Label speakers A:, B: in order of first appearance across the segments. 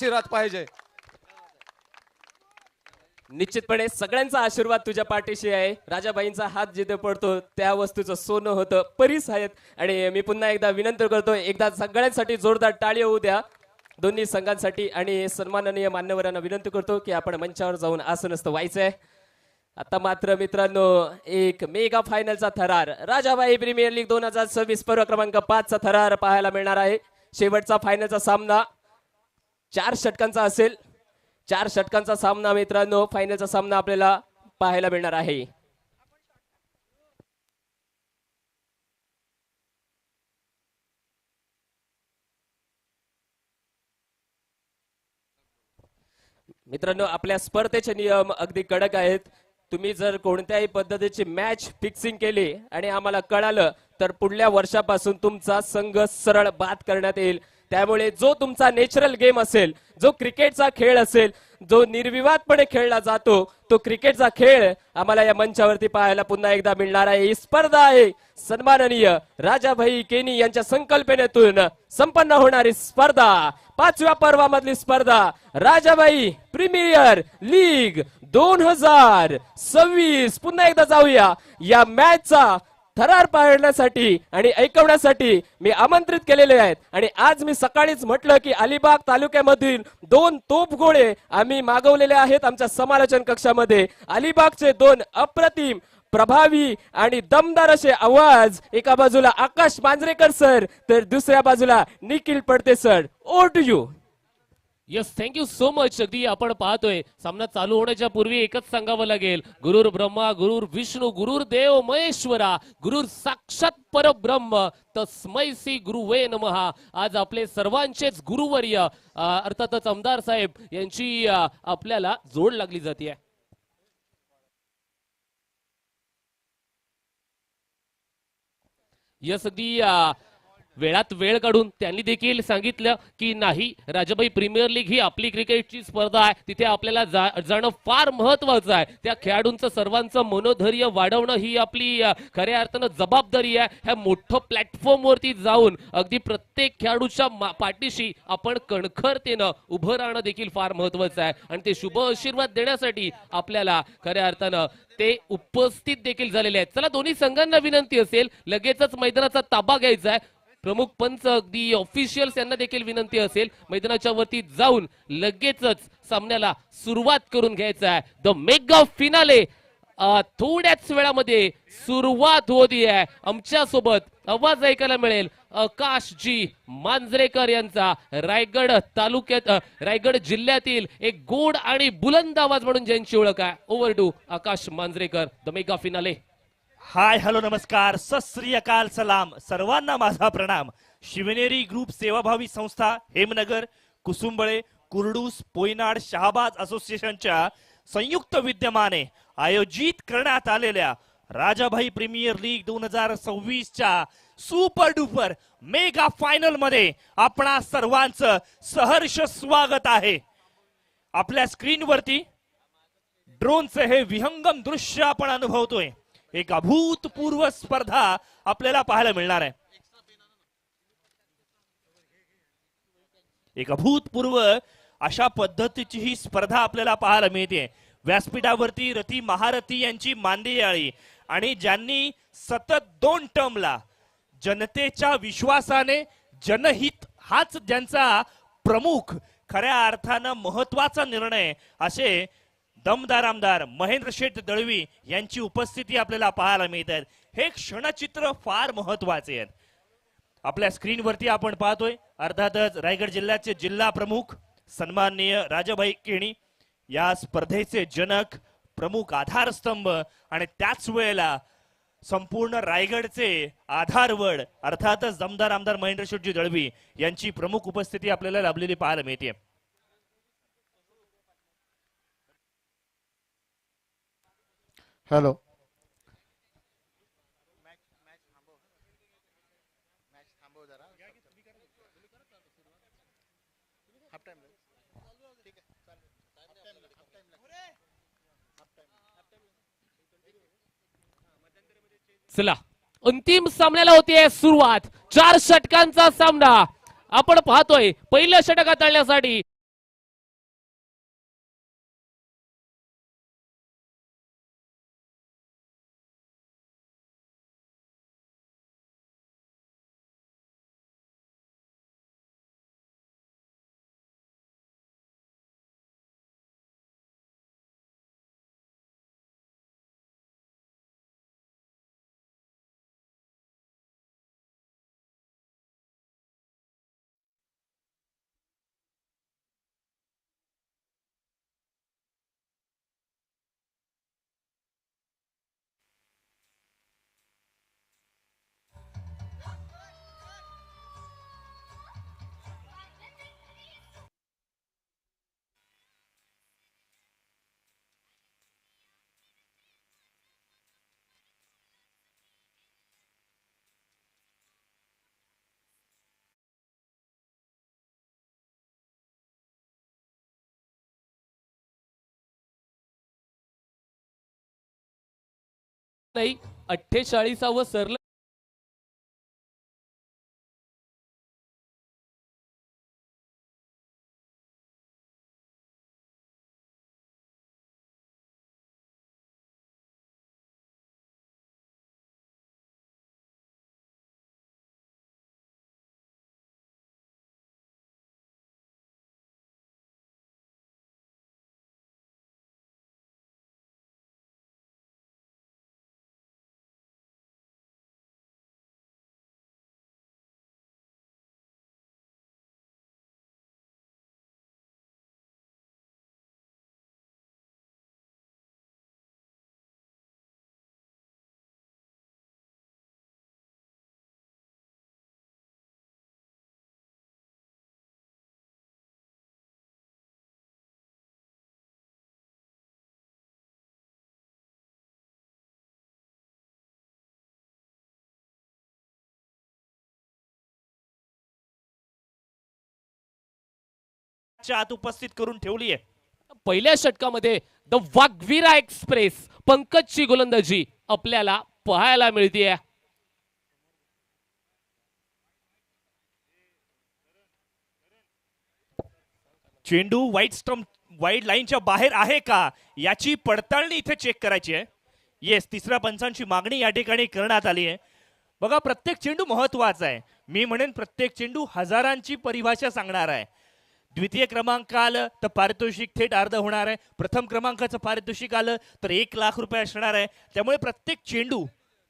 A: आशीर्वाद पाहिजे.
B: निश्चितपणे सगळ्यांचा आशीर्वाद तुझ्या पाठीशी आहे. राजाबाईंचा हात जिथे पडतो त्या वस्तूचं सोनं होतं. परीस आहेत. आणि मी पुन्हा एकदा विनंती करतो, एकदा सगळ्यांसाठी जोरदार टाळी होऊ द्या दोन्ही संघांसाठी. आणि सन्माननीय मान्यवरांना विनंती करतो की आपण मंचावर जाऊन आसनस्थ व्हायचंय. आता मात्र मित्रांनो, एक मेगा फायनलचा थरार, राजाबाई प्रीमियर लीग 2026 पर्व क्रमांक 5 चा थरार पाहायला मिळणार आहे. शेवटचा फायनलचा सामना 4 षटकांचा असेल. 4 षटकांचा सामना मित्रांनो, फायनलचा सामना आपल्याला पाहायला मिळणार आहे. मित्रांनो, आपल्या स्पर्धेचे नियम अगदी कडक आहेत. तुम्ही जर कोणत्याही पद्धतीची मॅच फिक्सिंग केली आणि आम्हाला कळालं तर पुढल्या वर्षापासून तुमचा संघ सरळ बाद करण्यात येईल. त्यामुळे जो तुमचा नॅचरल गेम असेल, जो क्रिकेटचा खेळ असेल, जो निर्विवादपणे खेळला जातो, तो क्रिकेटचा खेळ आम्हाला या मंचावरती पाहायला पुन्हा एकदा मिळणार आहे. ही स्पर्धा आहे सन्माननीय राजाभाई केनी यांच्या संकल्पनेतून संपन्न होणारी स्पर्धा, 5व्या पर्वामधली स्पर्धा, राजाबाई प्रीमियर लीग 2026. पुन्हा एकदा जाऊया या मॅचचा थरार पाहण्यासाठी आणि ऐकवण्यासाठी मी आमंत्रित केलेले आहेत. आणि आज मी सकाळीच म्हटलं की अलिबाग तालुक्यामधील 2 तोफगोळे आम्ही मागवलेले आहेत आमच्या समालोचन कक्षामध्ये. अलिबागचे 2 अप्रतिम प्रभावी आणि दमदार असे आवाज, एका बाजूला आकाश मांजरेकर सर तर दुसऱ्या बाजूला निखिल पडते sir. Over to you.
C: Yes, thank you so much. अगदी आपण पाहतोय सामना चालू होण्याच्या पूर्वी एकच सांगावं लागेल, गुरुर ब्रह्मा गुरुर विष्णू गुरुर देव महेश्वरा गुरुर साक्षात परब्रह्म तस्मै श्री गुरुवे नमः. आज आपले सर्वांचेच गुरुवर्य अर्थातच आमदार साहेब यांची आपल्याला जोड लागली जाते. यस, अगदी वेळात वेळ काढून त्यांनी देखील सांगितलं की नाही, राजाबाई प्रीमियर लीग ही आपली क्रिकेटची स्पर्धा आहे, तिथे आपल्याला जाणं फार महत्वाचं आहे. त्या खेळाडूंचं सर्वांचं मनोधैर्य वाढवणं ही आपली खऱ्या अर्थानं जबाबदारी आहे. ह्या मोठं प्लॅटफॉर्म वरती जाऊन अगदी प्रत्येक खेळाडूच्या पाठीशी आपण कणखरतेनं उभं राहणं देखील फार महत्वाचं आहे. आणि ते शुभ आशीर्वाद देण्यासाठी आपल्याला खऱ्या अर्थानं ते उपस्थित देखील झालेले आहेत. चला, दोन्ही संघांना विनंती असेल लगेचच मैदानाचा ताबा घ्यायचा आहे. प्रमुख पंच अगदी ऑफिशियल्स यांना देखील विनंती असेल मैदानाच्या वरती जाऊन लगेचच सामन्याला सुरुवात करून घ्यायचा आहे. द मेगा फिनाले थोड्याच वेळामध्ये सुरुवात होती आहे. आमच्या सोबत आवाज ऐकायला मिळेल आकाशजी मांजरेकर यांचा, रायगड तालुक्यात रायगड जिल्ह्यातील एक गोड आणि बुलंद आवाज म्हणून ज्यांची ओळख आहे. Over to Akash Manjrekar, the mega finale.
D: Hi, hello, नमस्कार, सत श्री अकाल, सलाम, सर्वांना माझा प्रणाम. शिवनेरी ग्रुप सेवाभावी संस्था हेमनगर, कुसुंबळे, कुर्डूस, पोयनाड, शहाबाज असोसिएशनच्या संयुक्त विद्यमाने आयोजित करण्यात आलेल्या राजाभाई प्रीमियर लीग 2026च्या सुपर डुपर मेगा फायनल मध्ये आपणा सर्वांचं सहर्ष स्वागत आहे. आपल्या स्क्रीनवरती ड्रोनचे हे विहंगम दृश्य आपण अनुभवतोय. एक अभूतपूर्व स्पर्धा आपल्याला पाहायला मिळणार आहे. एक अभूतपूर्व अशा पद्धतीची ही स्पर्धा आपल्याला पाहायला मिळते. व्यासपीठावरती रती महारथी यांची मांदियाळी आणि ज्यांनी सतत 2 टर्मला जनतेच्या विश्वासाने जनहित हाच ज्यांचा प्रमुख खऱ्या अर्थानं महत्वाचा निर्णय असे दमदार आमदार महेंद्र शेठ दळवी यांची उपस्थिती आपल्याला पाहायला मिळत आहे. हे क्षणचित्र फार महत्वाचे आहेत. आपल्या स्क्रीनवरती आपण पाहतोय अर्थातच रायगड जिल्ह्याचे जिल्हा प्रमुख सन्माननीय राजाभाई केणी, या स्पर्धेचे जनक, प्रमुख आधारस्तंभ आणि त्याच वेळेला संपूर्ण रायगडचे आधारवड अर्थातच दमदार आमदार महेंद्र शेठजी दळवी यांची प्रमुख उपस्थिती आपल्याला लाभलेली पाहायला मिळते.
A: हॅलो,
C: चला, अंतिम सामन्याला होतीये सुरुवात. 4 षटकांचा सामना आपण पाहतोय. पहिलं षटक हाताळण्यासाठी नाही 48व सरलं
D: आत उपस्थित करून ठेवली आहे.
C: पहिल्या षटकामध्ये द वाघवीरा एक्सप्रेस पंकजची गोलंदाजी आपल्याला पाहायला मिळते.
D: चेंडू वाईड लाईनच्या बाहेर आहे का याची पडताळणी इथे चेक करायची आहे. येस, तिसऱ्या पंचांची मागणी या ठिकाणी करण्यात आली आहे. बघा, प्रत्येक चेंडू महत्वाचा आहे. मी म्हणेन प्रत्येक चेंडू हजारांची परिभाषा सांगणार आहे. द्वितीय क्रमांक आलं तर पारितोषिक थेट अर्ध होणार आहे. प्रथम क्रमांकाचं पारितोषिक आलं तर 1 लाख रुपये असणार आहे. त्यामुळे प्रत्येक चेंडू,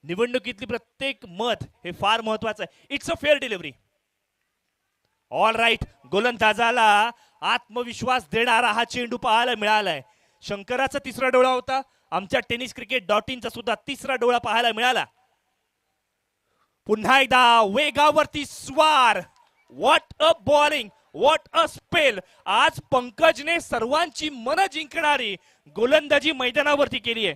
D: निवडणुकीतली प्रत्येक मत हे फार महत्वाचं आहे. It's a fair delivery. All right, गोलंदाजाला आत्मविश्वास देणारा हा चेंडू पाहायला मिळालाय. शंकराचा तिसरा डोळा होता. आमच्या टेनिस क्रिकेट .in चा सुद्धा तिसरा डोळा पाहायला मिळाला. पुन्हा एकदा वेगावरती स्वार. What a bowling, what a spell. आज पंकजने सर्वांची मन जिंकणारी गोलंदाजी मैदानावरती केली आहे.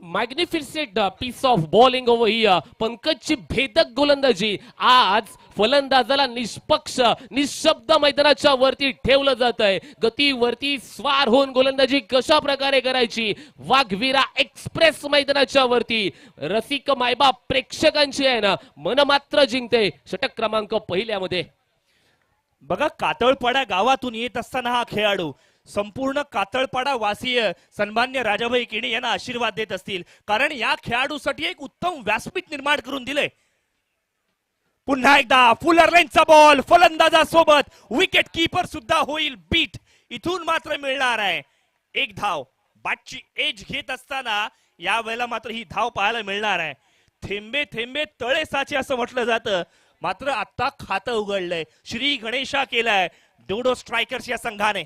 C: Magnificent piece of bowling over here. पंकजची भेदक गोलंदाजी. आज फलंदाजाला निष्पक्ष निशब्द मैदानाच्या वरती ठेवलं जात आहे. गतीवरती स्वार होऊन गोलंदाजी कशा प्रकारे करायची, वाघवीरा एक्सप्रेस मैदानाच्या वरती रसिक मायबाप प्रेक्षकांची आहे ना मन मात्र जिंकते. षटक क्रमांक पहिल्यामध्ये
D: बघा, कातळपाडा गावातून येत असताना हा खेळाडू संपूर्ण कातळपाडा वासीय सन्मान्य राजाभाई केणी यांना आशीर्वाद देत असतील, कारण या खेळाडूसाठी एक उत्तम व्यासपीठ निर्माण करून दिले. पुन्हा एकदा फुलर लाईनचा बॉल, फलंदाजासोबत विकेट कीपर सुद्धा होईल बीट. इथून मात्र मिळणार आहे 1 धाव. बॅटची एज घेत असताना या वेळेला मात्र ही धाव पाहायला मिळणार आहे. थेंबे थेंबे तळे साचे असं म्हटलं जातं, मात्र आता खातं उघडलंय. श्री गणेशा केलाय डोडो स्ट्रायकर्स या संघाने.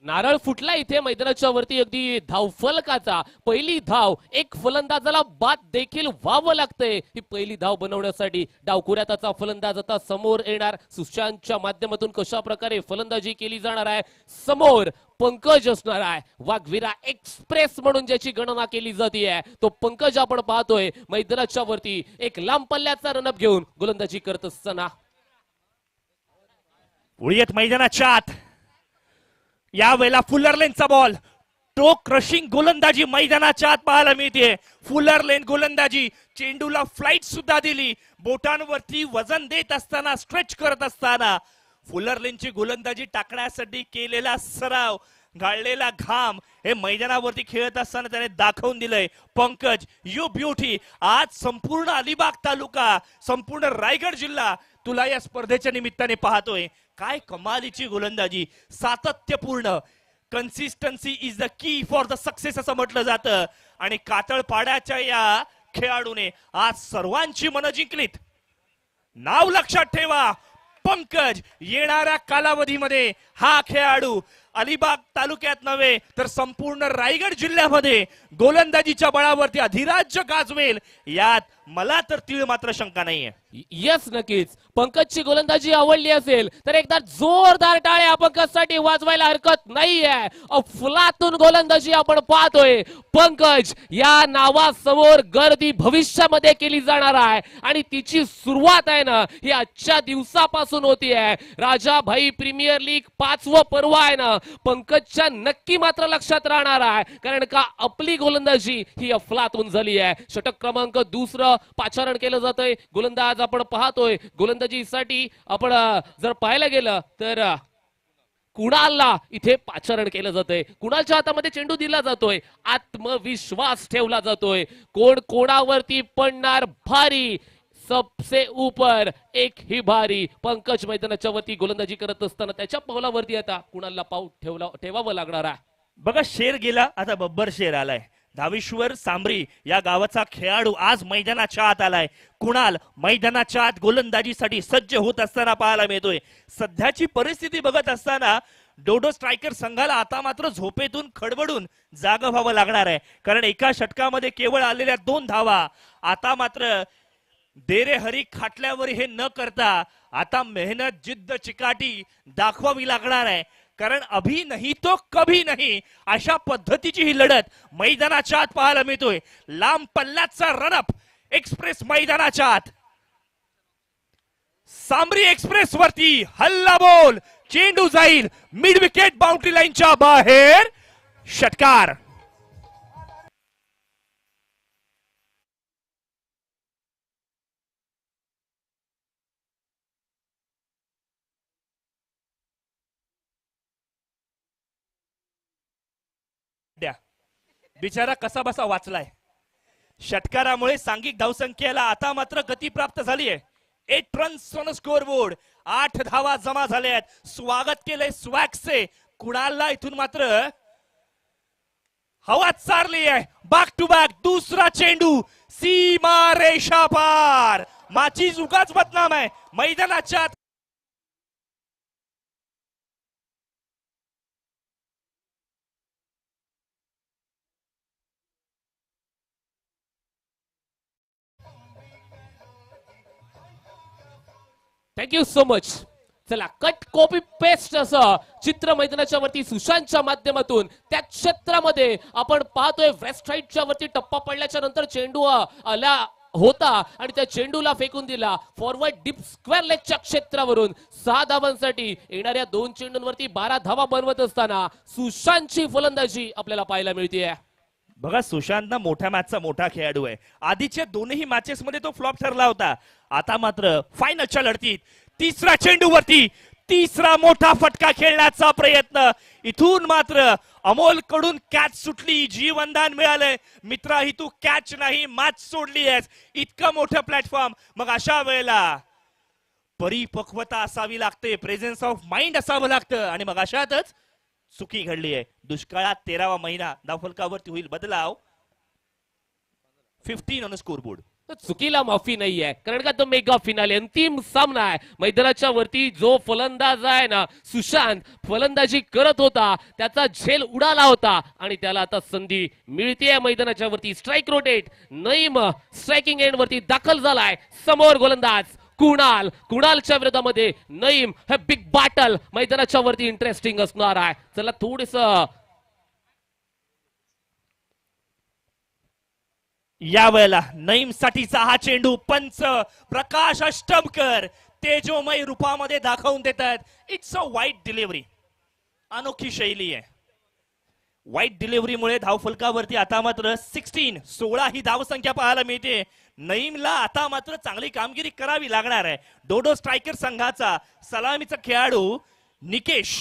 C: नारळ फुटला इथे मैदानाच्या वरती अगदी धावफलकाचा. पहिली धाव, एक फलंदाजाला बाद देखील व्हावं लागतंय ही पहिली धाव बनवण्यासाठी. डावखुऱ्यात आता फलंदाज आता समोर येणार. सुशांतच्या माध्यमातून कशा प्रकारे फलंदाजी केली जाणार आहे. समोर पंकज असणार आहे. वाघवीरा एक्सप्रेस म्हणून ज्याची गणना केली जाते तो पंकज आपण पाहतोय मैदानाच्या वरती एक लांब पल्ल्याचा रनअप घेऊन गोलंदाजी करत असताना.
D: उडीत मैदानाच्या आत या वेळेला फुलर लेनचा बॉल. टो क्रशिंग गोलंदाजी मैदानाच्या आत पाहायला मिळते. फुलर लेन गोलंदाजी, चेंडूला फ्लाइट सुद्धा दिली. बोटांवरती वजन देत असताना, स्ट्रेच करत असताना फुलर लेनची गोलंदाजी टाकण्यासाठी केलेला सराव, गाळलेला घाम हे मैदानावरती खेळत असताना त्याने दाखवून दिलंय. Pankaj, you beauty. आज संपूर्ण अलिबाग तालुका, संपूर्ण रायगड जिल्हा तुला या स्पर्धेच्या निमित्ताने पाहतोय. काय कमालीची गोलंदाजी, सातत्यपूर्ण. Consistency is the key for the success असं म्हटलं जातं. आणि कातळपाड्याच्या या खेळाडूने आज सर्वांची मनं जिंकलीत. नाव लक्षात ठेवा, पंकज. येणाऱ्या कालावधीमध्ये हा खेळाडू अलिबाग तालुक्यात नव्हे तर संपूर्ण रायगड जिल्ह्यामध्ये गोलंदाजीच्या बळावरती अधिराज्य गाजवेल यात मला तर तीळ मात्र शंका नाहीये.
C: यस, नक्कीच. पंकजची गोलंदाजी आवडली असेल तर एकदा जोरदार टाळ्या पंकजसाठी वाजवायला हरकत नाहीये. अफलातून गोलंदाजी आपण पाहतोय. पंकज या नावासमोर गर्दी भविष्यामध्ये केली जाणार आहे आणि तिची सुरुवात आहे ना ही आजच्या दिवसापासून होती आहे. राजाभाई प्रीमियर लीग पाचवं पर्व आहे ना पंकजच्या नक्की मात्र लक्षात राहणार आहे, कारण का आपली गोलंदाजी ही अफलातून झाली आहे. षटक क्रमांक दुसरं पाचारण केलं जातंय. गोलंदाज आपण पाहतोय गोलंदाजीसाठी आपण जर पाहायला गेलं तर कुणालला इथे पाचारण केलं जातंय. कुणालच्या हातामध्ये चेंडू दिला जातोय, आत्मविश्वास ठेवला जातोय. कोण कोणावरती पडणार भारी, सबसे ऊपर एक ही भारी. पंकज मैदानाच्या वरती गोलंदाजी करत असताना त्याच्या पावलावरती आता कुणालला पाऊल ठेवावं लागणार आहे.
D: बघा शेर गेला, आता बब्बर शेर आलाय. धावेश्वर सांबरी या गावाचा खेळाडू आज मैदानाच्या आत आलाय. कुणाल मैदानाच्या आत गोलंदाजीसाठी सज्ज होत असताना पाहायला मिळतोय. सध्याची परिस्थिती बघत असताना डोडो स्ट्रायकर संघाला आता मात्र झोपेतून खडबडून जागं व्हावं लागणार आहे, कारण एका षटकामध्ये केवळ आलेल्या 2 धावा. आता मात्र देरे हरी खाटल्यावर हे न करता आता मेहनत जिद्द चिकाटी दाखवावी लागणार आहे, कारण अभी नाही तो कभी नाही अशा पद्धतीची ही लढत मैदानाच्या आत पाहायला मिळतोय. लांब पल्ल्याचा रनअप एक्सप्रेस मैदानाच्या आत. सांबरी एक्सप्रेस वरती हल्ला बोल, चेंडू जाईल मिड विकेट बाउंड्री लाईनच्या बाहेर. षटकार. द्या बिचारा कसा बसा वाचलाय. षटकारामुळे सांघिक धावसंख्येला आता मात्र गती प्राप्त झाली आहे. 8 रन्स ऑन स्कोर बोर्ड. 8 धावा जमा झाल्या आहेत. स्वागत केलंय स्वॅक्सचे. कुणालला इथून मात्र हवा चारली आहे. बॅक टू बॅक दुसरा चेंडू सीमा रेषा पार. माची उगाच बदनाम आहे मैदानाच्या आत.
C: Thank you so much. चला कट कॉपी पेस्ट असं चित्र मैदानाच्या वरती सुशांतच्या माध्यमातून त्या क्षेत्रामध्ये आपण पाहतोय. वेस्ट राईटच्या वरती टप्पा पडल्याच्या नंतर चेंडू आला होता आणि त्या चेंडूला फेकून दिला फॉरवर्ड डीप स्क्वेअर लेगच्या क्षेत्रावरून. 6 धावांसाठी येणाऱ्या 2 चेंडूंवरती 12 धावा बनवत असताना सुशांतची फलंदाजी आपल्याला पाहायला मिळते.
D: बघा सुशांत ना मोठ्या मॅचचा मोठा खेळाडू आहे. आधीच्या दोनही मॅचेस मध्ये तो फ्लॉप ठरला होता. आता मात्र फायनलच्या लढतीत तिसरा चेंडूवरती तिसरा मोठा फटका खेळण्याचा प्रयत्न. इथून मात्र अमोल कडून कॅच सुटली, जीवनदान मिळालंय. मित्रा ही तू कॅच नाही मॅच सोडली आहेस. इतकं मोठं प्लॅटफॉर्म. मग अशा वेळेला परिपक्वता असावी लागते, प्रेझेन्स ऑफ माइंड असावं लागतं. आणि मग अशातच चुकी घडली आहे. दुष्काळात 13वा महिना धावफलकावरती होईल बदलाव. 15 ऑन स्कोर बोर्ड.
C: चुकीला माफी नाही आहे, कारण का तो मेगा फिनाले अंतिम सामना आहे. मैदानाच्या वरती जो फलंदाज आहे ना सुशांत फलंदाजी करत होता त्याचा झेल उडाला होता आणि त्याला आता संधी मिळते मैदानाच्या वरती. Strike rotate Naeem striking end वरती दाखल झालाय. समोर गोलंदाज कुणाल. कुणालच्या विरोधामध्ये नईम. हे बिग बॅटल मैदानाच्या वरती इंटरेस्टिंग असणार आहे. चला थोडस
D: या वेळेला नईम साठीचा हा चेंडू पंच प्रकाश अष्टमकर तेजोमय रूपामध्ये दाखवून देतात. इट्स अ वाईट डिलिव्हरी. अनोखी शैली आहे. वाईट डिलिव्हरीमुळे धावफलकावरती आता मात्र 16 ही धावसंख्या पाहायला मिळते. नईमला आता मात्र चांगली कामगिरी करावी लागणार आहे. डोडो स्ट्रायकर संघाचा सलामीचा खेळाडू निकेश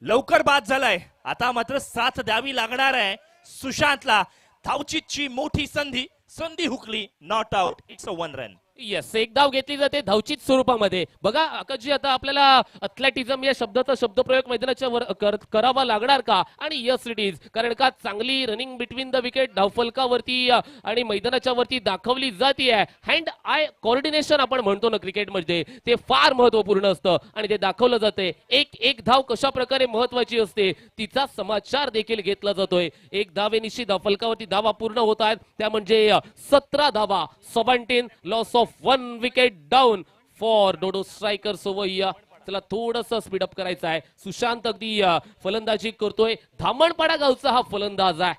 D: लवकर बाद झालाय. आता मात्र साथ द्यावी लागणार आहे सुशांतला. धावचीतची मोठी संधी हुकली. Not out. It's a 1 run.
C: Yes, एक धाव घेतली जाते धावचीत स्वरूपामध्ये. बघा आकाशजी आता आपल्याला अथलेटिझम या शब्दाचा शब्दप्रयोग मैदानाच्या वर करावा लागणार का? आणि यस इट इज, कारण का चांगली रनिंग बिटवीन द विकेट धावफलकावरती आणि मैदानाच्या वरती दाखवली जाते. हँड आय कोऑर्डिनेशन आपण म्हणतो ना क्रिकेटमध्ये, ते फार महत्वपूर्ण असतं आणि ते दाखवलं जाते. एक धाव कशा प्रकारे महत्वाची असते तिचा समाचार देखील घेतला जातोय. एक धावेनिशी धावफलकावरती धावा पूर्ण होत आहेत, त्या म्हणजे 17 धावा. 17 loss of 1 wicket down for Dodo striker Sovayya. चला थोडस स्पीडअप करायचं आहे. सुशांत अगदी फलंदाजी करतोय. धामणपाडा गावचा हा फलंदाज आहे.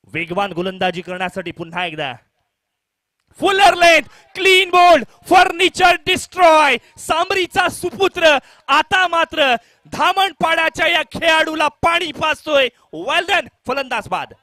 D: वेगवान गोलंदाजी करण्यासाठी पुन्हा एकदा fuller length clean bowled furniture destroy सांबरीचा सुपुत्र आता मात्र धामणपाड्याच्या या खेळाडूला पाणी पाजतोय. वेल डन फलंदाज बाद.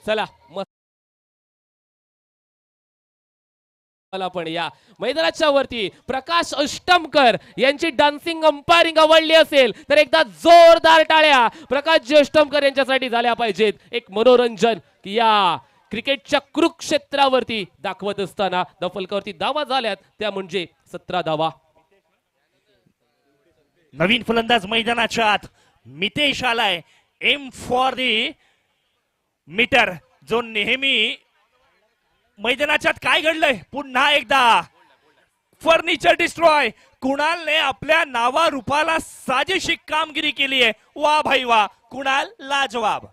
C: चला मग पण या मैदानाच्या वरती प्रकाश अष्टमकर यांची डान्सिंग अंपायरिंग आवडली असेल तर एकदा जोरदार टाळ्या प्रकाश अष्टमकर यांच्यासाठी झाल्या पाहिजेत. एक मनोरंजन की या क्रिकेटच्या कुरुक्षेत्रावरती दाखवत असताना दफलकावरती धावा झाल्यात त्या म्हणजे 17 धावा.
D: नवीन फलंदाज मैदानाच्या आत मितेश आलाय. एम फॉर दी मीटर जो नेहमी मैदानाच्यात काय घडलंय पुन्हा एकदा फर्निचर डिस्ट्रॉय. कुणालने आपल्या नावा रूपाला साजेशी कामगिरी केली आहे. वा भाई वा कुणाल लाजवाब.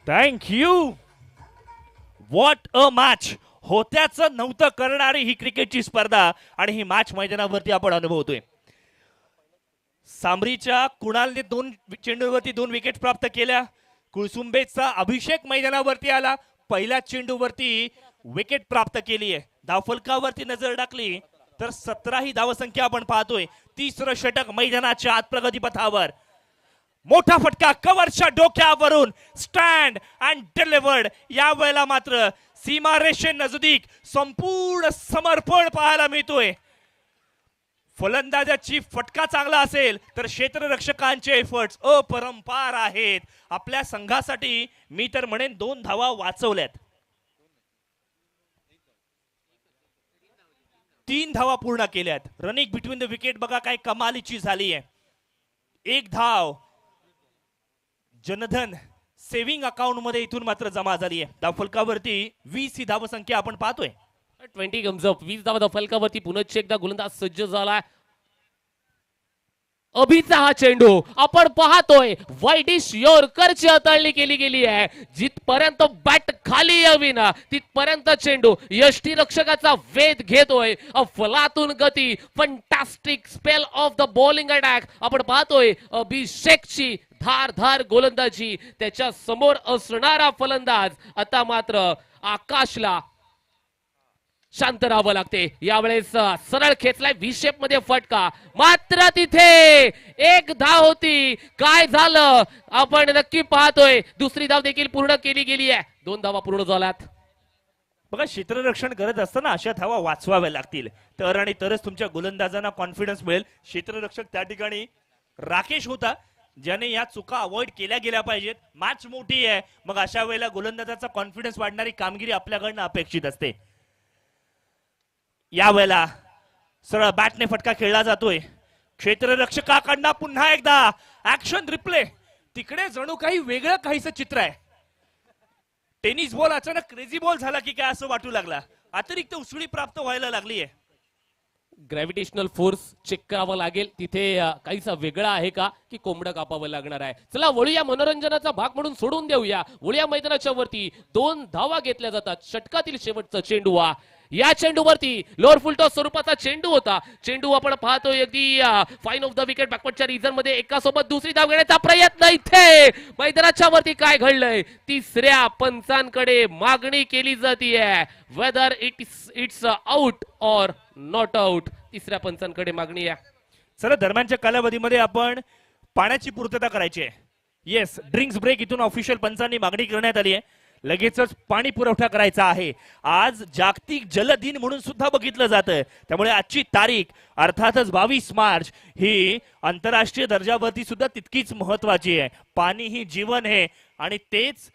D: Thank you. What a match. होत्याचं नव्हतं करणारी ही क्रिकेटची स्पर्धा आणि ही मॅच मैदानावरती आपण अनुभवतोय. सांबरीच्या कुणालने 2 चेंडूवरती 2 विकेट प्राप्त केल्या. कुळसुंबेचा अभिषेक मैदानावरती आला. पहिल्या चेंडूवरती विकेट प्राप्त केली आहे. धावफलकावरती नजर टाकली तर 17 ही धावसंख्या आपण पाहतोय. तिसरं षटक मैदानाच्या आत प्रगतीपथावर. मोठा फटका कव्हरच्या डोक्यावरून स्टँड अँड डिलिव्हर्ड. या वेळेला मात्र सीमारेषे नजदीक संपूर्ण समर्पण पाहायला मिळतोय. फलंदाजाची फटका चांगला असेल तर क्षेत्ररक्षकांचे एफर्ट्स अपरंपार आहेत. आपल्या संघासाठी मी तर म्हणेन 2 धावा वाचवल्यात. 3 धावा पूर्ण केल्यात. रनिंग बिटवीन द विकेट बघा काय कमालीची झाली आहे. 1 धाव जनधन सेव्हिंग अकाउंट मध्ये इथून मात्र जमा झाली आहे. धावफलकावरती 20 ही धावसंख्या आपण पाहतोय.
C: 20 गम्स अप. 20 धावा धावफलकावरती पुन्हा एकदा गोलंदाज सज्ज झालाय. अभिचा हा चेंडू आपण पाहतोय वाईडिश यॉर्करची हाताळणी केली गेली आहे. जिथपर्यंत बॅट खाली यावी ना तिथपर्यंत चेंडू यष्टीरक्षकाचा वेध घेतोय. अफलातून गती, fantastic spell of the bowling attack आपण पाहतोय. अभिषेकची धारधार गोलंदाजी, त्याच्या समोर असणारा फलंदाज. आता मात्र आकाशला शांत राहावं लागते. यावेळेस सरळ खेचलाय व्ही शेप मध्ये फटका, मात्र तिथे एक धाव होती. काय झालं आपण नक्की पाहतोय. दुसरी धाव देखील पूर्ण केली गेली आहे. 2 धावा पूर्ण झाल्यात.
D: बघा, क्षेत्ररक्षण करत असताना अशा धावा वाचवाव्या लागतील तर आणि तरच तुमच्या गोलंदाजांना कॉन्फिडन्स मिळेल. क्षेत्ररक्षक त्या ठिकाणी राकेश होता ज्याने या चुका अवॉइड केल्या गेल्या पाहिजेत. मॅच मोठी आहे, मग अशा वेळेला गोलंदाजाचा कॉन्फिडन्स वाढणारी कामगिरी आपल्याकडनं अपेक्षित असते. यावेळेला सरळ बॅटने फटका खेळला जातोय. क्षेत्ररक्षकाकडनं पुन्हा एकदा ऍक्शन रिप्ले. तिकडे जणू काही वेगळं काहीच चित्र आहे. टेनिस बॉल अचानक क्रेझी बॉल झाला की काय असं वाटू लागला. अतिरिक्त उसळी प्राप्त व्हायला लागली आहे.
C: ग्रॅव्हिटेशनल फोर्स चेक करावा लागेल. तिथे काहीसा वेगळा आहे का की कोंबडं कापावं लागणार आहे. चला वळूया, मनोरंजनाचा भाग म्हणून सोडून देऊया. वळूया मैदानाच्या वरती. 2 धावा घेतल्या जातात. षटकातील शेवटचा चेंडू या चेंडूवरती लोअर फुल टॉस स्वरूपाचा चेंडू होता. चेंडू आपण पाहतोय अगदी फाईन ऑफ द विकेट बॅकवर्डच्या रिझन मध्ये एकासोबत दुसरी धाव घेण्याचा प्रयत्न. इथे मैदानाच्या वरती काय घडलंय. तिसऱ्या पंचांकडे मागणी केली जातीये. Whether it's out or not out. तिसऱ्या पंचांकडे मागणी आहे.
D: चला, दरम्यानच्या कालावधीमध्ये आपण पाण्याची पूर्तता करायची आहे. येस, ड्रिंक्स ब्रेक इथून ऑफिशियल पंचांनी मागणी करण्यात आली आहे. लगेचच पाणी पुरवठा करायचा आहे. आज जागतिक जल दिन म्हणून सुद्धा बघितलं जातं. त्यामुळे आजची तारीख अर्थातच 22 मार्च ही आंतरराष्ट्रीय दर्जावरती सुद्धा तितकीच महत्वाची आहे. पाणी ही जीवन आहे आणि तेच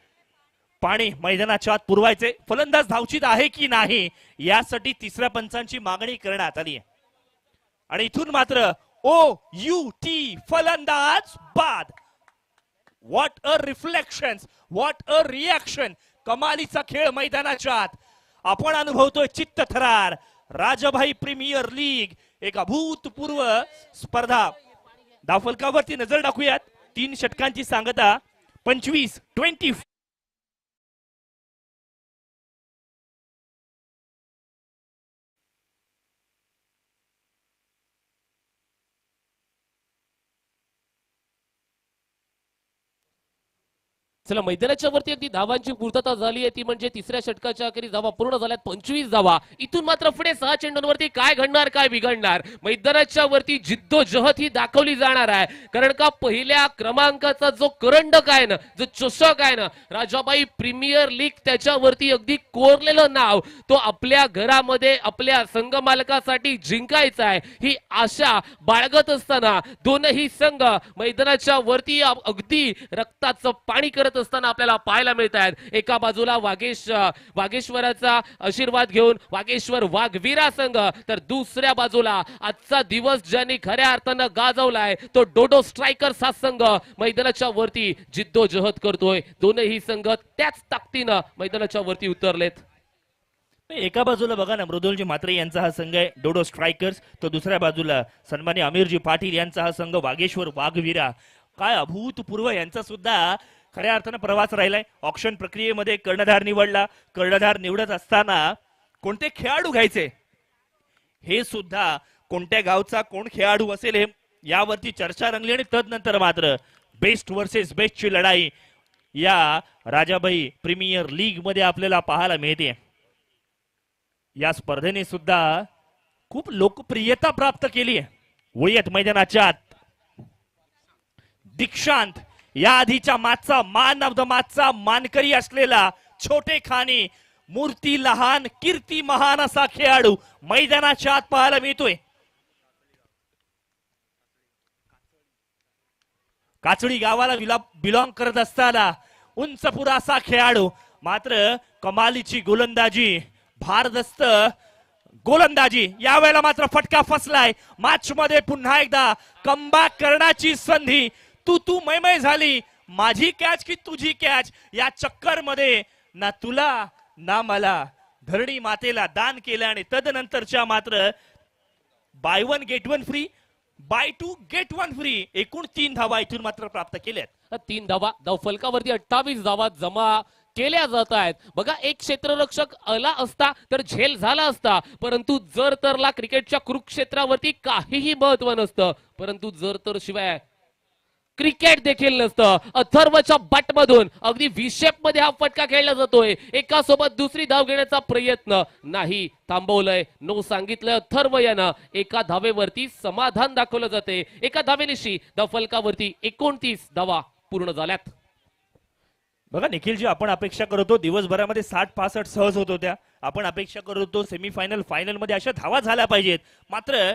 D: पाणी मैदानाच्या आत पुरवायचे. फलंदाज धावचीत आहे की नाही यासाठी तिसऱ्या पंचांची मागणी करण्यात आली आहे. आणि इथून मात्र OUT फलंदाज बाद. What a reflection, what a reaction. कमालीचा खेळ मैदानाच्या आत आपण अनुभवतोय. चित्तथरार राजाभाई प्रीमियर लीग, एक अभूतपूर्व स्पर्धा. धावफलकावरती नजर टाकूयात. 3 षटकांची सांगता 25-20.
C: चला, मैदानाच्या वरती अगदी धावांची पूर्तता झाली आहे. ती म्हणजे तिसऱ्या षटकाच्या अखेरीस धावा पूर्ण झाल्यात. 25 धावा. इथून मात्र पुढे 6 चेंडूंवरती काय घडणार, काय बिघडणार. मैदानाच्या वरती जिद्दोजहद ही दाखवली जाणार आहे. कारण का पहिल्या क्रमांकाचा जो करंडक आहे ना, जो चषक आहे ना, राजाबाई प्रीमियर लीग, त्याच्यावरती अगदी कोरलेलं नाव, तो आपल्या घरामध्ये आपल्या संघ मालकासाठी जिंकायचा आहे ही आशा बाळगत असताना दोनही संघ मैदानाच्या वरती अगदी रक्ताचं पाणी करत असताना आपल्याला पाहायला मिळत आहेत. एका बाजूला वागेश्वराचा आशीर्वाद घेऊन वागेश्वर वाघवीरा संघ, तर दुसऱ्या बाजूला आजचा दिवस ज्यांनी खऱ्या अर्थानं गाजवलाय तो डोडो स्ट्रायकर्स हा संघ मैदानाच्या वरती जिद्दोजहद करतोय. दोनही संघ त्याच ताकदीनं मैदानाच्या वरती उतरलेत.
D: एका बाजूला बघा ना, मृदुलजी म्हात्रे यांचा हा संघ आहे डोडो स्ट्रायकर्स, तर दुसऱ्या बाजूला सन्मान्य अमीरजी पाटील यांचा हा संघ वागेश्वर वाघवीरा. काय अभूतपूर्व यांचा सुद्धा खऱ्या अर्थानं प्रवास राहिलाय. ऑक्शन प्रक्रियेमध्ये कर्णधार निवडला. कर्णधार निवडत असताना कोणते खेळाडू घ्यायचे हे सुद्धा, कोणत्या गावचा कोण खेळाडू असेल हे यावरती चर्चा रंगली. आणि तदनंतर मात्र बेस्ट वर्सेस बेस्टची लढाई या राजाबाई प्रीमियर लीग मध्ये आपल्याला पाहायला मिळते. या स्पर्धेने सुद्धा खूप लोकप्रियता प्राप्त केली आहे. वयात मैदानाच्या आत दीक्षांत, या आधीच्या मॅचचा मॅन ऑफ द मॅचचा मानकरी असलेला छोटे खानी, मूर्ती लहान कीर्ती महान असा खेळाडू मैदानाच्या आत पाहायला मिळतोय. काचडी गावाला बिलॉंग करत असताना उंचपुरा असा खेळाडू, मात्र कमालीची गोलंदाजी, भारदस्त गोलंदाजी. यावेळेला मात्र फटका फसलाय. मॅच मध्ये पुन्हा एकदा कमबॅक करण्याची संधी. तू मैमय झाली. माझी कॅच की तुझी कॅच या चक्कर मध्ये ना तुला ना मला धरणी मातेला दान केलं. आणि तदनंतरच्या मात्र buy one get one free buy 2 get 1 free. एकूण 3 धावा इथून मात्र प्राप्त केल्यात.
C: 3 धावा धावफलकावरती 28 धावा जमा केल्या जात आहेत. बघा, एक क्षेत्ररक्षक आला असता तर झेल झाला असता, परंतु जर तरला क्रिकेटच्या कुरुक्षेत्रावरती काहीही महत्व नसतं, परंतु जर तर शिवाय क्रिकेट देखील नसतं. अथर्वच्या बॅटमधून अगदी विशेप मध्ये हा फटका खेळला जातोय. एका सोबत दुसरी धाव घेण्याचा प्रयत्न नाही, थांबवलंय. नो सांगितलंय अथर्व यानं. एका धावेवरती समाधान दाखवलं जाते. एका धावेनिशी धावफलकावरती 29 धावा पूर्ण झाल्यात.
D: बघा निखिलजी, आपण अपेक्षा करत होतो दिवसभरामध्ये 60-65 सहज होत होत्या. आपण अपेक्षा करत होतो सेमीफायनल फायनल मध्ये अशा धावा झाल्या पाहिजेत. मात्र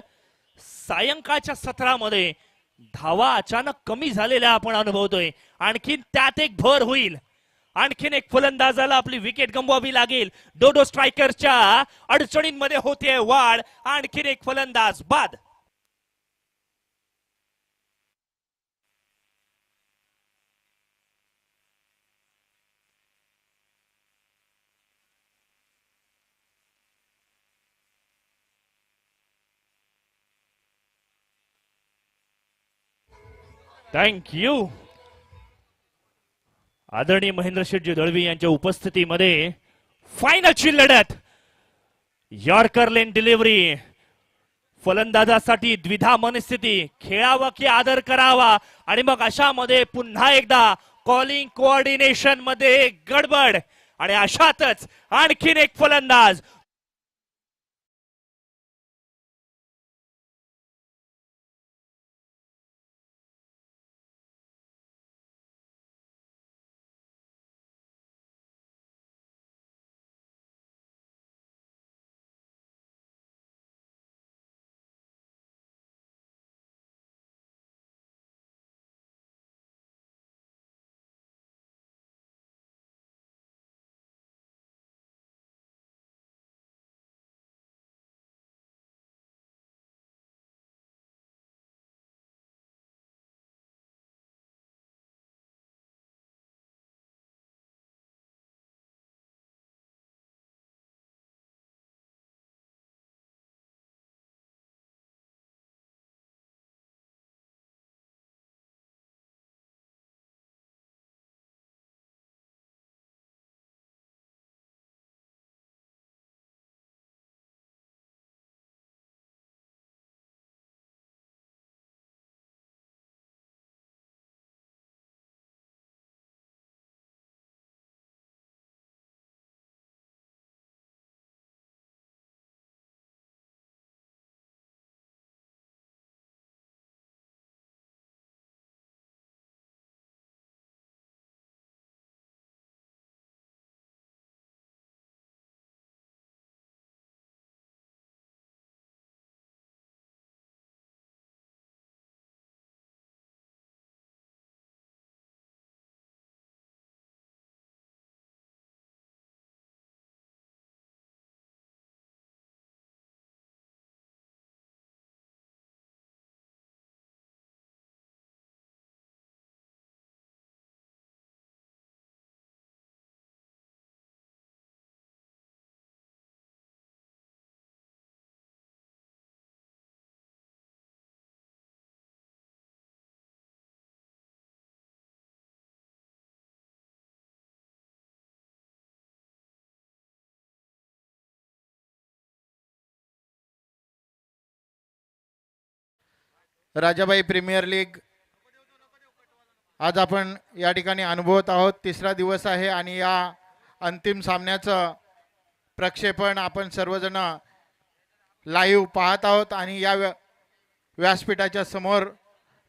D: सायंकाळच्या सत्रामध्ये धावा अचानक कमी झालेल्या आपण अनुभवतोय. आणखीन त्यात एक भर होईल. आणखीन एक फलंदाजाला आपली विकेट गमवावी लागेल. डोडो स्ट्रायकरच्या अडचणींमध्ये होते वाढ. आणखीन एक फलंदाज बाद. थँक्यू. आदरणीय महेंद्र शेठजी दळवी यांच्या उपस्थितीमध्ये फायनलची लढत. यॉर्कर लेन डिलिव्हरी. फलंदाजासाठी द्विधा मनस्थिती. खेळावा की आदर करावा. आणि मग अशामध्ये पुन्हा एकदा कॉलिंग कोऑर्डिनेशन मध्ये गडबड. आणि अशातच आणखीन एक फलंदाज.
A: राजाबाई प्रीमियर लीग आज आपण या ठिकाणी अनुभवत आहोत. तिसरा दिवस आहे आणि या अंतिम सामन्याचं प्रक्षेपण आपण सर्वजण लाईव्ह पाहत आहोत. आणि या व्यासपीठाच्या समोर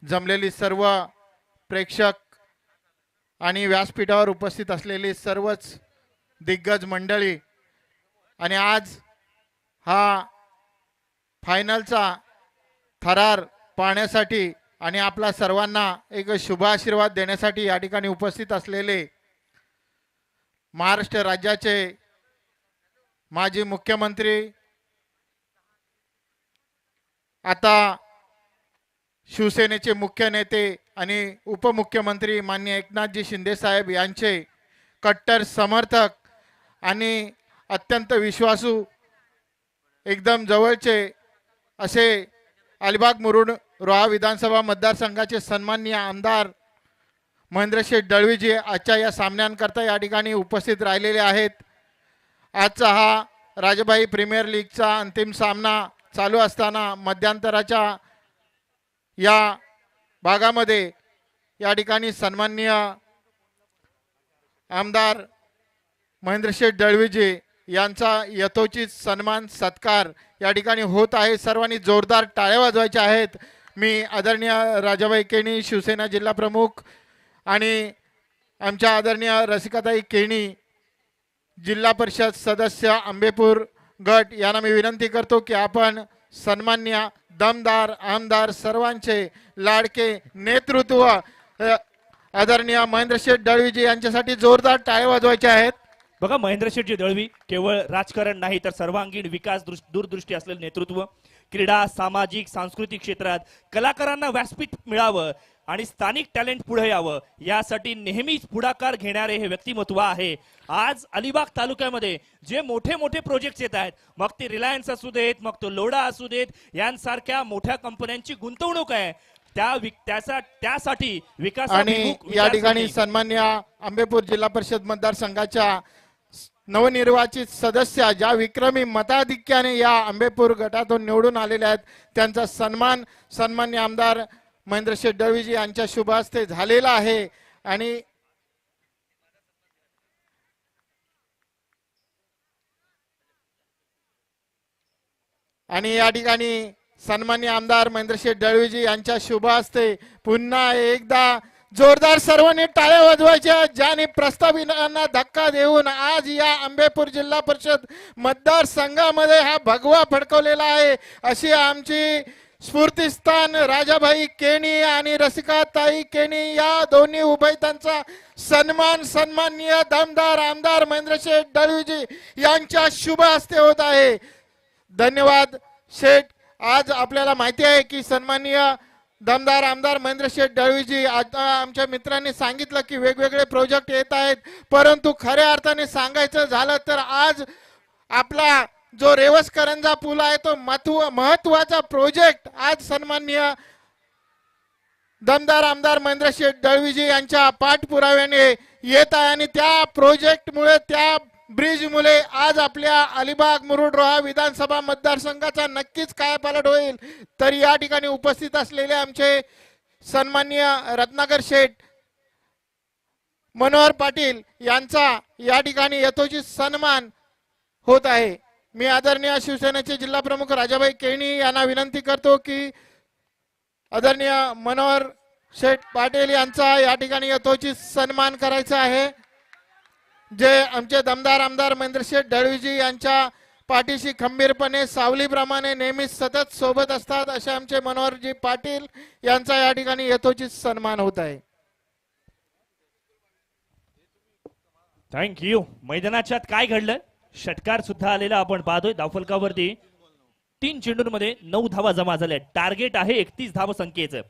A: जमलेली सर्व प्रेक्षक आणि व्यासपीठावर उपस्थित असलेली सर्वच दिग्गज मंडळी. आणि आज हा फायनलचा थरार पाहण्यासाठी आणि आपला सर्वांना एक शुभ आशीर्वाद देण्यासाठी या ठिकाणी उपस्थित असलेले महाराष्ट्र राज्याचे माजी मुख्यमंत्री, आता शिवसेनेचे मुख्य नेते आणि उपमुख्यमंत्री माननीय एकनाथजी शिंदे साहेब यांचे कट्टर समर्थक आणि अत्यंत विश्वासू एकदम जवळचे असे अलिबाग मुरुड रोहा विधानसभा मतदारसंघाचे सन्माननीय आमदार महेंद्रशेठ दळवीजी आजच्या या सामन्यांकरता या ठिकाणी उपस्थित राहिलेले आहेत. आजचा हा राजाभाई प्रीमियर लीगचा अंतिम सामना चालू असताना मध्यंतराच्या या भागामध्ये या ठिकाणी सन्माननीय आमदार महेंद्रशेठ दळवीजी यांचा यथोचित सन्मान सत्कार या ठिकाणी होत आहे. सर्वांनी जोरदार टाळ्या वाजवायच्या आहेत. मी आदरणीय राजाबाई केणी शिवसेना जिल्हा प्रमुख आणि आमच्या आदरणीय रसिकाताई केणी जिल्हा परिषद सदस्य आंबेपूर गट यांना मी विनंती करतो की आपण सन्मान्य दमदार आमदार सर्वांचे लाडके नेतृत्व आदरणीय महेंद्रशेठ दळवीजी यांच्यासाठी जोरदार टाळ्या वाजवायच्या आहेत.
D: बघा, महेंद्रशेठजी दळवी केवळ राजकारण नाही तर सर्वांगीण विकास दूरदृष्टी असलेले नेतृत्व, क्रीडा सामाजिक सांस्कृतिक क्षेत्रात कलाकारांना व्यासपीठ मिळावं आणि स्थानिक टॅलेंट पुढे यावं यासाठी नेहमीच पुढाकार घेणारे हे व्यक्तिमत्व आहे. आज अलिबाग तालुक्यामध्ये जे मोठे मोठे प्रोजेक्ट येत आहेत, मग ते रिलायन्स असू देत, मग तो लोढा असू देत, यांसारख्या मोठ्या कंपन्यांची गुंतवणूक आहे. त्यासाठी विकास
A: आणि या ठिकाणी सन्मान्य आंबेपूर जिल्हा परिषद मतदारसंघाच्या नवनिर्वाचित सदस्य ज्या विक्रमी मताधिक्याने या आंबेपूर गटातून निवडून आलेले आहेत त्यांचा सन्मान सन्मान्य आमदार महेंद्रशेठ दळवीजी यांच्या शुभ हस्ते झालेला आहे. आणि या ठिकाणी सन्मान्य आमदार महेंद्रशेठ दळवीजी यांच्या शुभ हस्ते पुन्हा एकदा जोरदार सर्वांनी टाळ्या वाजवायच्या, ज्याने प्रस्तावितांना धक्का देऊन आज या आंबेपूर जिल्हा परिषद मतदारसंघामध्ये हा भगवा फडकवलेला आहे. अशी आमची स्फूर्तिस्थान राजाभाई केणी आणि रसिकाताई केणी या दोन्ही उभयतांचा सन्मान सन्माननीय दमदार आमदार महेंद्रशेठ दळवीजी यांच्या शुभ हस्ते होत आहे. धन्यवाद शेठ. आज आपल्याला माहिती आहे की सन्माननीय दमदार आमदार महेंद्रशेठ दळवीजी आता आमच्या मित्रांनी सांगितलं की वेगवेगळे प्रोजेक्ट येत आहेत, परंतु खऱ्या अर्थाने सांगायचं झालं तर आज आपला जो रेवसकरंजा पूल आहे तो महत्वाचा प्रोजेक्ट आज सन्माननीय दमदार आमदार महेंद्रशेठ दळवीजी यांच्या पाठपुराव्याने येत आहे आणि त्या प्रोजेक्टमुळे त्या ब्रिजमुळे आज आपल्या अलिबाग मुरुड रोहा विधानसभा मतदारसंघाचा नक्कीच कायापालट होईल. तर या ठिकाणी उपस्थित असलेले आमचे सन्माननीय रत्नाकर शेठ मनोहर पाटील यांचा या ठिकाणी यथोचित सन्मान होत आहे. मी आदरणीय शिवसेनेचे जिल्हा प्रमुख राजाभाई केणी यांना विनंती करतो की आदरणीय मनोहर शेठ पाटील यांचा या ठिकाणी यथोचित सन्मान करायचा आहे. जे आमचे दमदार आमदार महेंद्रशेठ दळवीजी यांच्या पाठीशी खंबीरपणे सावलीप्रमाणे नेहमी सतत सोबत असतात असे आमचे मनोहरजी पाटील यांचा या ठिकाणी यथोचित सन्मान होत आहे.
D: थँक्यू. मैदानाच्या काय घडलं, षटकार सुद्धा आलेला आपण पाहतोय. धावफलकावरती 3 चेंडूंमध्ये 9 धावा जमा झाल्या. टार्गेट आहे 31 धावसंख्येचं.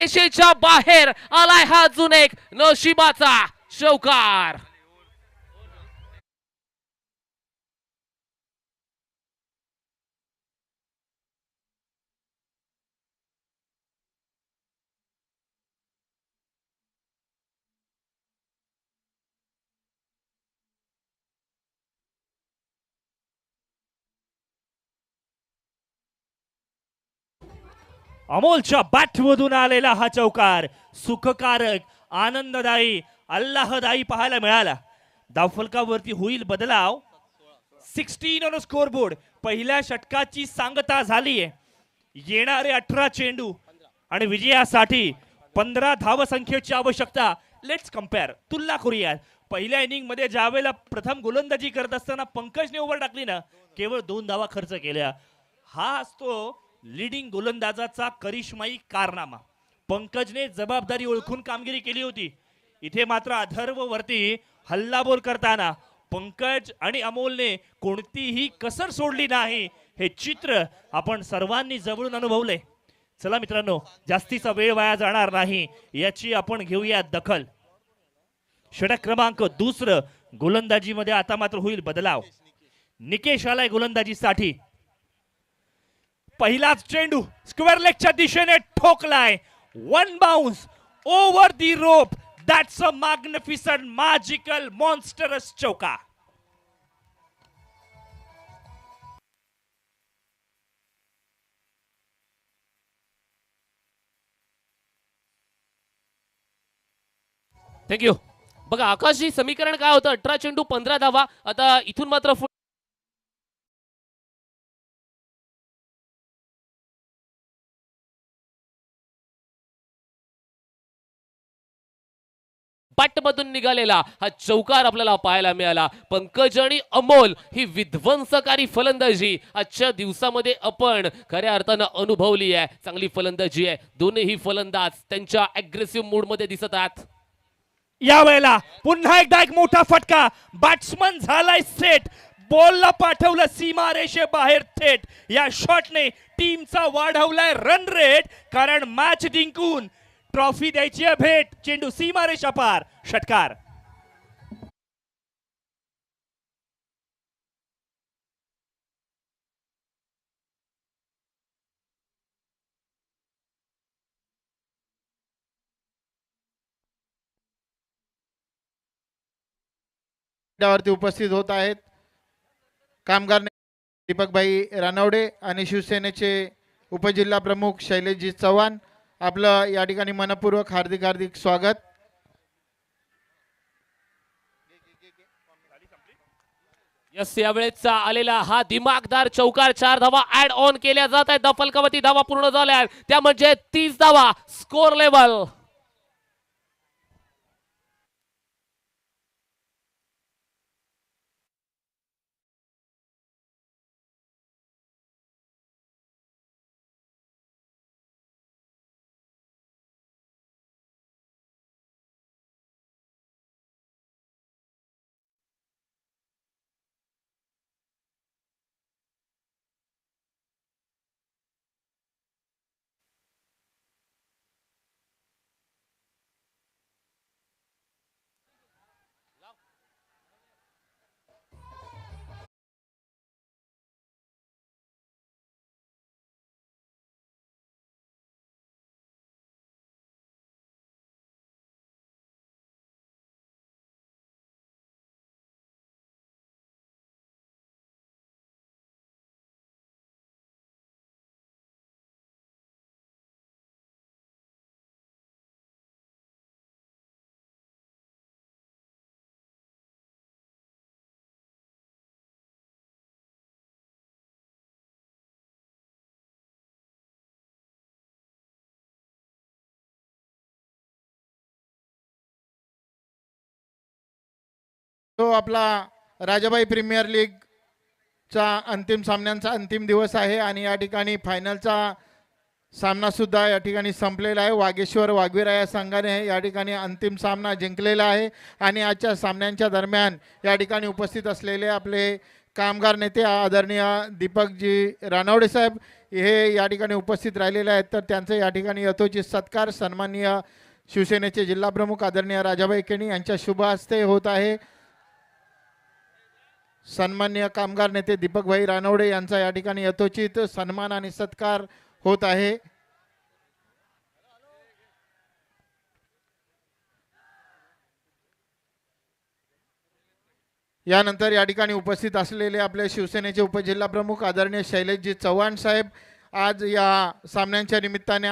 C: रेषेच्या बाहेर आलाय हा अजून एक नशिबाचा चौकार.
D: अमोलच्या बॅटमधून आलेला हा चौकार सुखकारक, आनंददायी, आल्हादायी पाहायला मिळाला. धावफलकावरती होईल बदलाव. 16 ऑन स्कोर बोर्ड. पहिल्या षटकाची सांगता झालीये. येणारे 18 चेंडू आणि विजयासाठी 15 धावसंख्येची आवश्यकता. लेट्स कम्पेअर, तुलना करूया. पहिल्या इनिंग मध्ये ज्यावेळेला प्रथम गोलंदाजी करत असताना पंकजने ओव्हर टाकली ना, केवळ 2 धावा खर्च केल्या. हा असतो लीडिंग गोलंदाजाचा करिश्माई कारनामा. पंकजने जबाबदारी ओळखून कामगिरी केली होती. इथे मात्र अथर्व वरती हल्लाबोल करताना पंकज आणि अमोलने कोणतीही कसर सोडली नाही. हे चित्र आपण सर्वांनी जवळून अनुभवले. चला मित्रांनो, जास्तीचा वेळ वाया जाणार नाही याची आपण घेऊया दखल. षटक क्रमांक 2 गोलंदाजीमध्ये आता मात्र होईल बदलाव. निकेश आलाय गोलंदाजीसाठी. पहिलाच चेंडू स्क्वेअर लेगच्या दिशेने ठोकलाय. 1 bounce over the rope. That's a magnificent magical monstrous चौका.
C: थँक्यू. बघा आकाशी समीकरण काय होतं, 18 चेंडू 15 धावा. आता इथून मात्र मधून निघालेला हा चौकार आपल्याला पाहायला मिळाला. पंकज आणि अमोल ही विध्वंसकारी फलंदाजी आजच्या दिवसामध्ये आपण खऱ्या अर्थानं अनुभवली आहे. चांगली फलंदाजी आहे. दोन्ही फलंदाज त्यांच्या अग्रेसिव्ह मूड मध्ये दिसत आहेत.
D: यावेळेला पुन्हा एकदा एक मोठा फटका. बॅट्समन झालाय सेट. बॉलला पाठवलं सीमा रेषे बाहेर थेट. या शॉटने टीमचा वाढवलाय रन रेट. कारण मॅच जिंकून ट्रॉफी द्यायची आहे भेट. चेंडू सीमा रेषा पार. षटकार.
A: वरती उपस्थित होत आहेत कामगार दीपकभाई रानवडे आणि शिवसेनेचे उपजिल्हा प्रमुख शैलेशजी चव्हाण. आपलं या ठिकाणी मनपूर्वक हार्दिक हार्दिक स्वागत.
C: यस, यावेळेचा आलेला हा दिमागदार चौकार. 4 धावा ऍड ऑन केल्या जात आहेत. दफलकावरती धावा पूर्ण झाल्या. त्या म्हणजे 30 धावा स्कोर लेवल.
A: तो आपला राजाबाई प्रीमियर लीगचा अंतिम सामन्यांचा अंतिम दिवस आहे आणि या ठिकाणी फायनलचा सामना सुद्धा या ठिकाणी संपलेला आहे. वागेश्वर वाघविरा या संघाने या ठिकाणी अंतिम सामना जिंकलेला आहे आणि आजच्या सामन्यांच्या दरम्यान या ठिकाणी उपस्थित असलेले आपले कामगार नेते आदरणीय दीपकजी रानवडे साहेब हे या ठिकाणी उपस्थित राहिलेले आहेत, तर त्यांचं या ठिकाणी यथोचित सत्कार सन्माननीय शिवसेनेचे जिल्हाप्रमुख आदरणीय राजाभाई केणी यांच्या शुभ हस्ते होत आहे. सन्माननीय कामगार नेते दीपकभाई रानवडे यांचा या ठिकाणी यथोचित सन्मान आणि सत्कार होत आहे. यानंतर या ठिकाणी उपस्थित असलेले आपले शिवसेनेचे उपजिल्हा प्रमुख आदरणीय शैलेशजी चव्हाण साहेब आज या सामन्यांच्या निमित्ताने